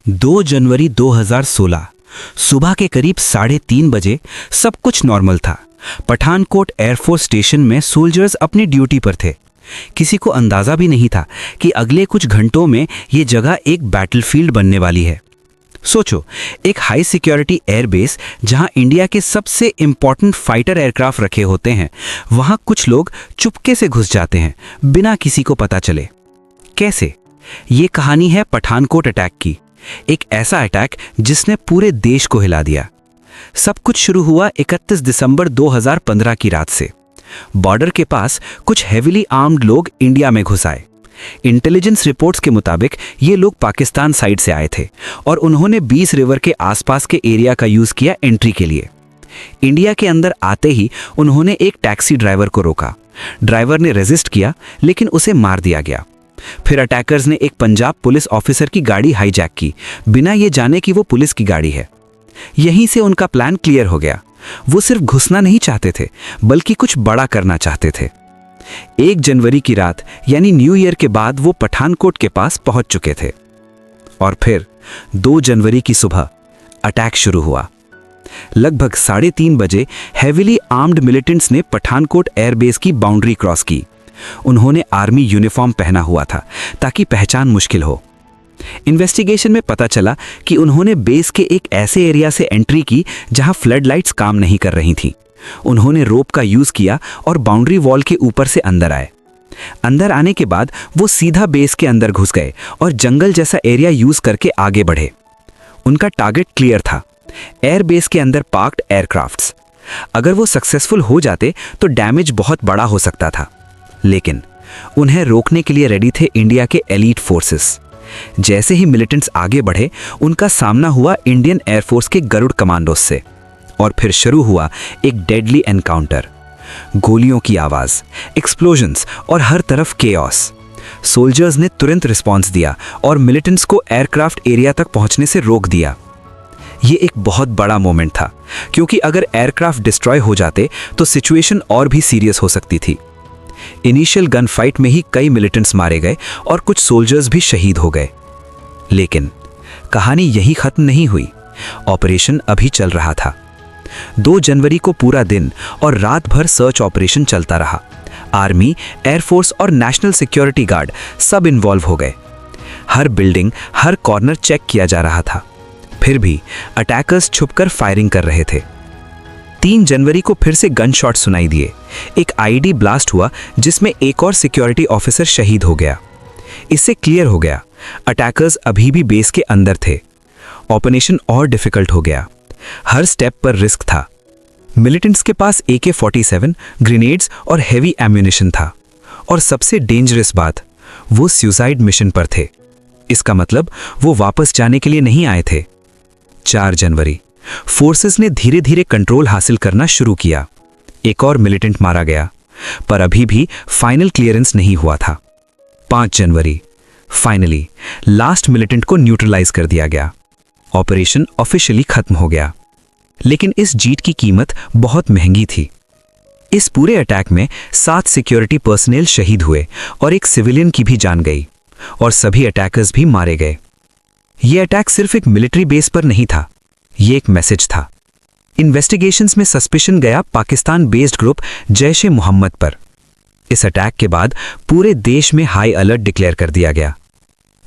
2 जनवरी 2016 सुबह के करीब 3:30 बजे सब कुछ नॉर्मल था। पठानकोट एयरफोर्स स्टेशन में सोल्जर्स अपनी ड्यूटी पर थे। किसी को अंदाजा भी नहीं था कि अगले कुछ घंटों में ये जगह एक बैटलफील्ड बनने वाली है। सोचो, एक हाई सिक्योरिटी एयरबेस जहां इंडिया के सबसे इंपॉर्टेंट फाइटर एयरक्राफ्ट रखे होते हैं, वहां कुछ लोग चुपके से घुस जाते हैं बिना किसी को पता चले। कैसे? ये कहानी है पठानकोट अटैक की, एक ऐसा अटैक जिसने पूरे देश को हिला दिया। सब कुछ शुरू हुआ 31 दिसंबर 2015 की रात से। बॉर्डर के पास कुछ हेविली आर्म्ड लोग इंडिया में घुस आए। इंटेलिजेंस रिपोर्ट्स के मुताबिक ये लोग पाकिस्तान साइड से आए थे और उन्होंने 20 रिवर के आसपास के एरिया का यूज किया एंट्री के लिए। इंडिया के अंदर आते ही उन्होंने एक टैक्सी ड्राइवर को रोका। ड्राइवर ने रेजिस्ट किया लेकिन उसे मार दिया गया। फिर अटैकर्स ने एक पंजाब पुलिस ऑफिसर की गाड़ी हाईजैक की, बिना ये जाने कि वो पुलिस की गाड़ी है। यहीं से उनका प्लान क्लियर हो गया। वो सिर्फ घुसना नहीं चाहते थे, बल्कि कुछ बड़ा करना चाहते थे। 1 जनवरी की रात यानी न्यू ईयर के बाद वो पठानकोट के पास पहुंच चुके थे। और फिर 2 जनवरी की सुबह अटैक शुरू हुआ। लगभग 3:30 बजे हेविली आर्म्ड मिलिटेंट्स ने पठानकोट एयरबेस की बाउंड्री क्रॉस की। उन्होंने आर्मी यूनिफॉर्म पहना हुआ था ताकि पहचान मुश्किल हो। इन्वेस्टिगेशन में पता चला कि उन्होंने बेस के एक ऐसे एरिया से एंट्री की जहां फ्लड लाइट्स काम नहीं कर रही थीं। उन्होंने रोप का यूज किया और बाउंड्री वॉल के ऊपर से अंदर आए। अंदर आने के बाद वो सीधा बेस के अंदर घुस गए और जंगल जैसा एरिया यूज करके आगे बढ़े। उनका टारगेट क्लियर था, एयरबेस के अंदर पार्क्ड एयरक्राफ्ट्स। अगर वो सक्सेसफुल हो जाते तो डैमेज बहुत बड़ा हो सकता था, लेकिन उन्हें रोकने के लिए रेडी थे इंडिया के एलीट फोर्सेस। जैसे ही मिलिटेंट्स आगे बढ़े, उनका सामना हुआ इंडियन एयरफोर्स के गरुड़ कमांडोज से और फिर शुरू हुआ एक डेडली एनकाउंटर। गोलियों की आवाज, एक्सप्लोजन्स और हर तरफ केओस। सोल्जर्स ने तुरंत रिस्पॉन्स दिया और मिलिटेंट्स को एयरक्राफ्ट एरिया तक पहुंचने से रोक दिया। ये एक बहुत बड़ा मोमेंट था, क्योंकि अगर एयरक्राफ्ट डिस्ट्रॉय हो जाते तो सिचुएशन और भी सीरियस हो सकती थी। इनिशियल गन फाइट में ही कई मिलिटेंट्स मारे गए और कुछ सोल्जर्स भी शहीद हो गए। लेकिन कहानी यही खत्म नहीं हुई। ऑपरेशन अभी चल रहा था। 2 जनवरी को पूरा दिन और रात भर सर्च ऑपरेशन चलता रहा। आर्मी, एयरफोर्स और नेशनल सिक्योरिटी गार्ड सब इन्वॉल्व हो गए। हर बिल्डिंग, हर कॉर्नर चेक किया जा रहा था। फिर भी अटैकर्स छुपकर फायरिंग कर रहे थे। 3 जनवरी को फिर से गन शॉट सुनाई दिए। एक आईडी ब्लास्ट हुआ जिसमें एक और सिक्योरिटी ऑफिसर शहीद हो गया। इससे क्लियर हो गया, अटैकर्स अभी भी बेस के अंदर थे। ऑपरेशन और डिफिकल्ट हो गया। हर स्टेप पर रिस्क था। मिलिटेंट्स के पास AK-47, ग्रेनेड्स और हेवी एम्यूनिशन था। और सबसे डेंजरस बात, वो सुसाइड मिशन पर थे। इसका मतलब वो वापस जाने के लिए नहीं आए थे। 4 जनवरी फोर्सेस ने धीरे धीरे कंट्रोल हासिल करना शुरू किया। एक और मिलिटेंट मारा गया, पर अभी भी फाइनल क्लियरेंस नहीं हुआ था। 5 जनवरी फाइनली लास्ट मिलिटेंट को न्यूट्रलाइज कर दिया गया। ऑपरेशन ऑफिशियली खत्म हो गया। लेकिन इस जीत की कीमत बहुत महंगी थी। इस पूरे अटैक में 7 सिक्योरिटी पर्सनेल शहीद हुए और एक सिविलियन की भी जान गई और सभी अटैकर्स भी मारे गए। यह अटैक सिर्फ एक मिलिट्री बेस पर नहीं था, ये एक मैसेज था। इन्वेस्टिगेशंस में सस्पिशन गया पाकिस्तान बेस्ड ग्रुप जैश-ए-मोहम्मद पर। इस अटैक के बाद पूरे देश में हाई अलर्ट डिक्लेयर कर दिया गया।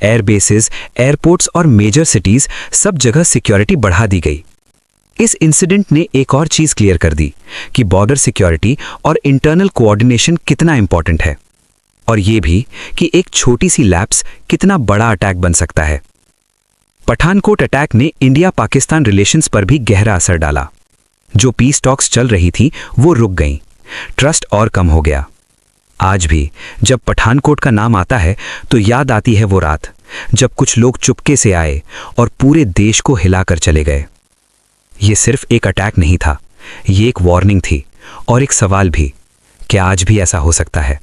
एयरबेसेस, एयरपोर्ट्स और मेजर सिटीज सब जगह सिक्योरिटी बढ़ा दी गई। इस इंसिडेंट ने एक और चीज क्लियर कर दी कि बॉर्डर सिक्योरिटी और इंटरनल कोऑर्डिनेशन कितना इंपॉर्टेंट है, और ये भी कि एक छोटी सी लैप्स कितना बड़ा अटैक बन सकता है। पठानकोट अटैक ने इंडिया पाकिस्तान रिलेशंस पर भी गहरा असर डाला। जो पीस टॉक्स चल रही थी वो रुक गईं। ट्रस्ट और कम हो गया। आज भी जब पठानकोट का नाम आता है तो याद आती है वो रात जब कुछ लोग चुपके से आए और पूरे देश को हिलाकर चले गए। ये सिर्फ एक अटैक नहीं था, ये एक वार्निंग थी और एक सवाल भी, क्या आज भी ऐसा हो सकता है?